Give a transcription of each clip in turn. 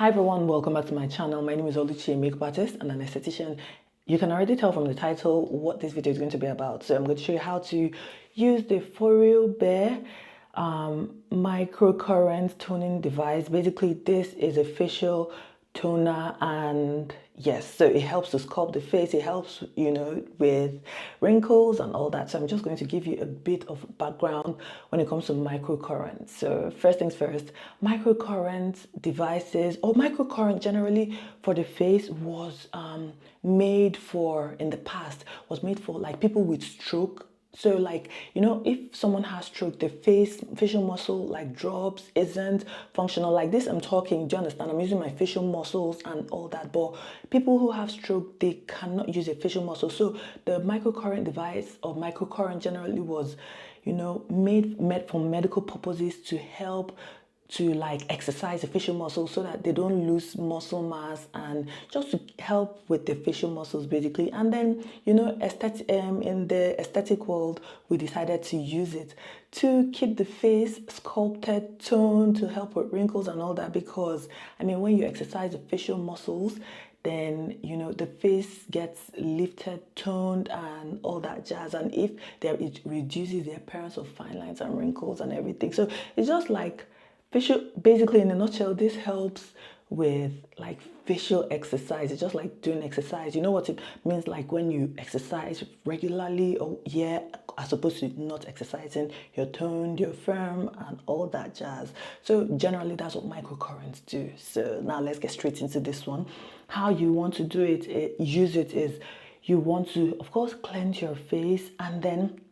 Hi everyone, welcome back to my channel. My name is Oluchi, a makeup artist and an esthetician. You can already tell from the title what this video is going to be about. So I'm going to show you how to use the FOREO BEAR microcurrent toning device. Basically, this is a facial toner, and yes, so it helps to sculpt the face. It helps, with wrinkles and all that. So I'm just going to give you a bit of background when it comes to microcurrent. So first things first, microcurrent devices or microcurrent generally for the face was made for, in the past, was made for like people with stroke. So like, if someone has stroke, the facial muscle like drops, isn't functional. Like this, I'm talking, do you understand? I'm using my facial muscles and all that. But people who have stroke, they cannot use a facial muscle. So the microcurrent device or microcurrent generally was, made for medical purposes to help to like exercise the facial muscles so that they don't lose muscle mass, and just to help with the facial muscles basically. And then in the aesthetic world, we decided to use it to keep the face sculpted, toned, to help with wrinkles and all that, because I mean when you exercise the facial muscles, then the face gets lifted, toned and all that jazz, and if there, it reduces the appearance of fine lines and wrinkles and everything. So it's just like facial, basically in a nutshell, this helps with like facial exercise. It's just like doing exercise. You know what it means, like when you exercise regularly, or as opposed to not exercising, you're toned, you're firm and all that jazz. So generally that's what microcurrents do. So now let's get straight into this one. How you want to do it, use it, is you want to, of course, cleanse your face and then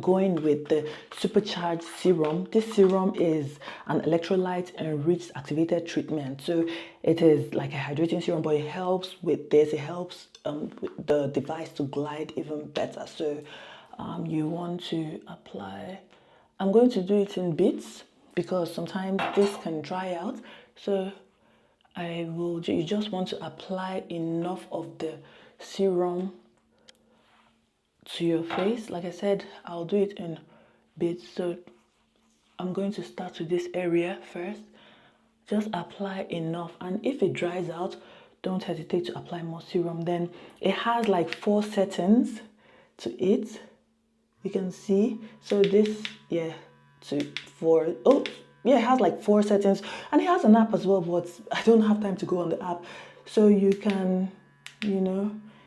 going with the supercharged serum. This serum is an electrolyte enriched activated treatment. So it is like a hydrating serum, but it helps with this. It helps with the device to glide even better. So you want to apply, I'm going to do it in bits because sometimes this can dry out. So you just want to apply enough of the serum to your face. Like I said, I'll do it in bits. So I'm going to start with this area first. Just apply enough, and if it dries out, don't hesitate to apply more serum. Then it has like 4 settings to it, you can see. So this, it has like 4 settings, and it has an app as well, but I don't have time to go on the app. So you can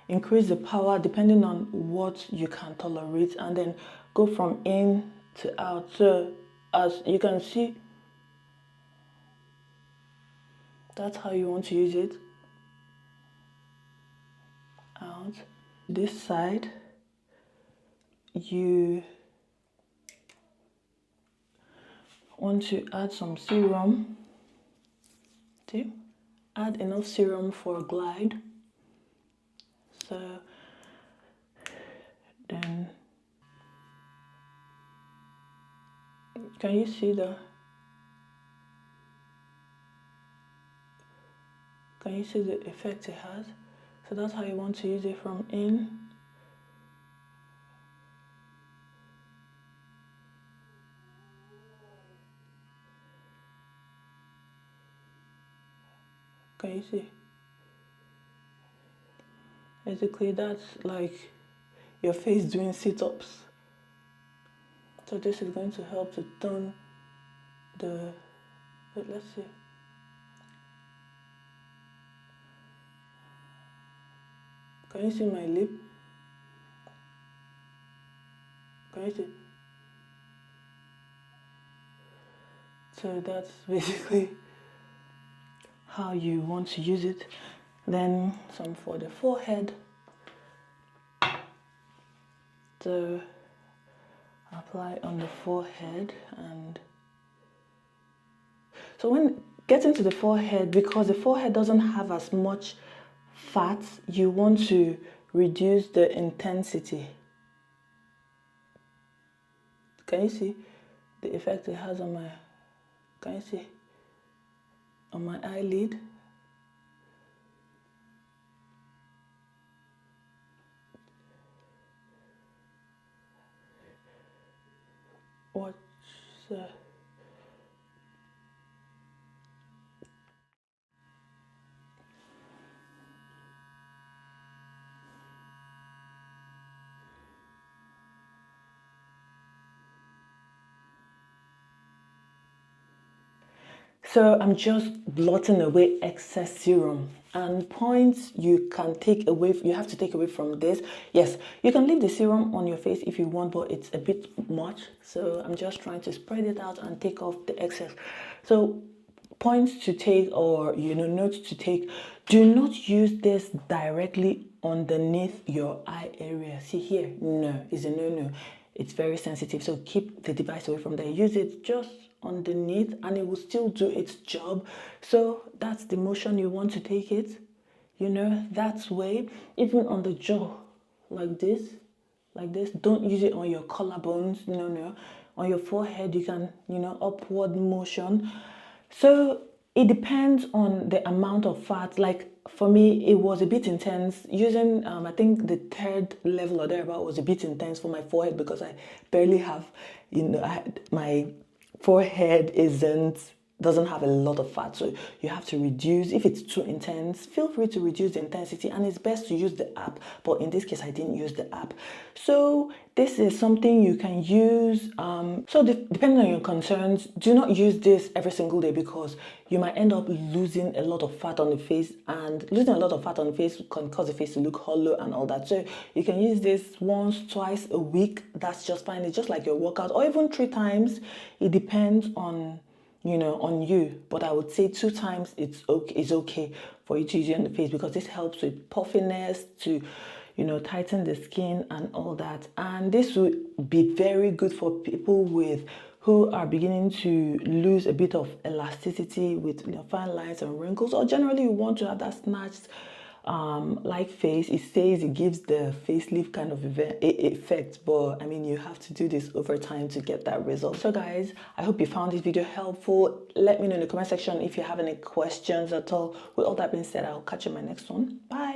increase the power depending on what you can tolerate, and then go from in to out. So as you can see, that's how you want to use it. Out this side, you want to add some serum. See, add enough serum for a glide. So then, can you see the effect it has? So that's how you want to use it, from in. Can you see? Basically, that's like your face doing sit-ups. So this is going to help to tone the, let's see. Can you see my lip? Can you see? So that's basically how you want to use it. Then some for the forehead. So apply on the forehead, and so when getting to the forehead, because the forehead doesn't have as much fat, you want to reduce the intensity. Can you see the effect it has on my, can you see on my eyelid? Watch the, So I'm just blotting away excess serum. And points you can take away, you have to take away from this. Yes, you can leave the serum on your face if you want, but it's a bit much. So I'm just trying to spread it out and take off the excess. So points to take, or notes to take: do not use this directly underneath your eye area. See here, no, it's a no. It's very sensitive, so keep the device away from there. Use it just underneath and it will still do its job. So that's the motion you want to take it, that way. Even on the jaw, like this. Don't use it on your collarbones. No. On your forehead, you can, upward motion. So it depends on the amount of fat. Like for me, it was a bit intense. Using, I think the third level or thereabout was a bit intense for my forehead, because I barely have, my forehead doesn't have a lot of fat, so you have to reduce. If it's too intense, feel free to reduce the intensity, and it's best to use the app, but in this case I didn't use the app. So this is something you can use. Depending on your concerns, do not use this every single day, because you might end up losing a lot of fat on the face, and losing a lot of fat on the face can cause the face to look hollow and all that. So you can use this once, twice a week. That's just fine. It's just like your workout, or even 3 times. It depends on on you, but I would say 2 times it's okay for you to use it on the face, because this helps with puffiness, to tighten the skin and all that. And this would be very good for people who are beginning to lose a bit of elasticity with fine lines and wrinkles, or generally you want to have that snatched like face. It says it gives the facelift kind of effect, but I mean, you have to do this over time to get that result. So guys, I hope you found this video helpful. Let me know in the comment section if you have any questions at all. With all that being said, I'll catch you in my next one. Bye.